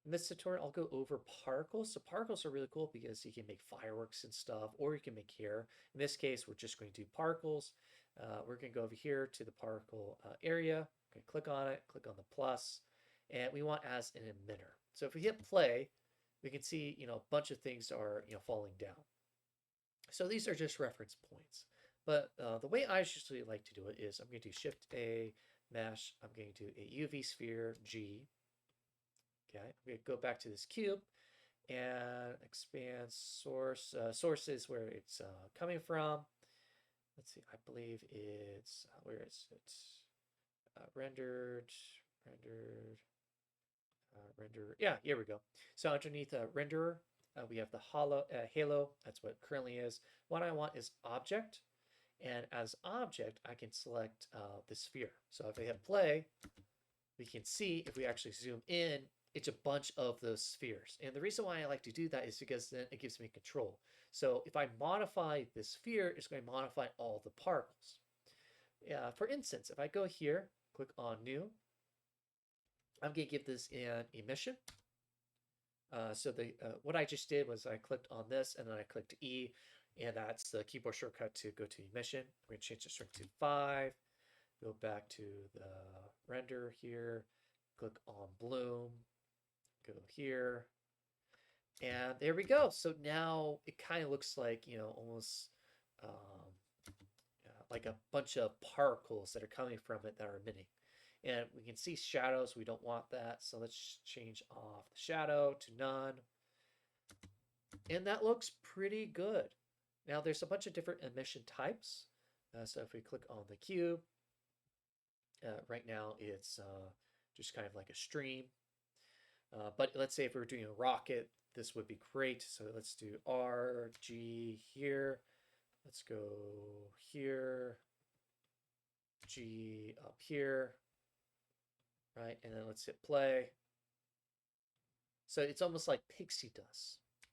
In this tutorial, I'll go over particles. So particles are really cool because you can make fireworks and stuff, or you can make hair. In this case, we're just going to do particles. We're going to go over here to the particle area. We're going to click on it, click on the plus, and we want as an emitter. So if we hit play, we can see, a bunch of things are, falling down. So these are just reference points. But the way I usually like to do it is I'm going to do Shift A, mesh. I'm going to do a UV sphere G. Okay, I'm going to go back to this cube and expand source. Source is where it's coming from. Let's see, I believe it's, where is it? Rendered, rendered, render. Yeah, here we go. So underneath renderer, we have the halo. That's what it currently is. What I want is object. And as object, I can select the sphere. So if I hit play, we can see if we actually zoom in, it's a bunch of those spheres. And the reason why I like to do that is because then it gives me control. So if I modify this sphere, it's going to modify all the particles. For instance, if I go here, click on new, I'm going to give this an emission. So what I just did was I clicked on this and then I clicked E, and that's the keyboard shortcut to go to emission. We're going to change the strength to 5. Go back to the render here, click on bloom, go here, and there we go. So now it kind of looks like, almost like a bunch of particles that are coming from it that are emitting. And we can see shadows. We don't want that. So let's change off the shadow to none. And that looks pretty good. Now there's a bunch of different emission types. So if we click on the cube, right now it's just kind of like a stream. But let's say if we were doing a rocket, this would be great. So let's do R, G here. Let's go here, G up here, right? And then let's hit play. So it's almost like pixie dust.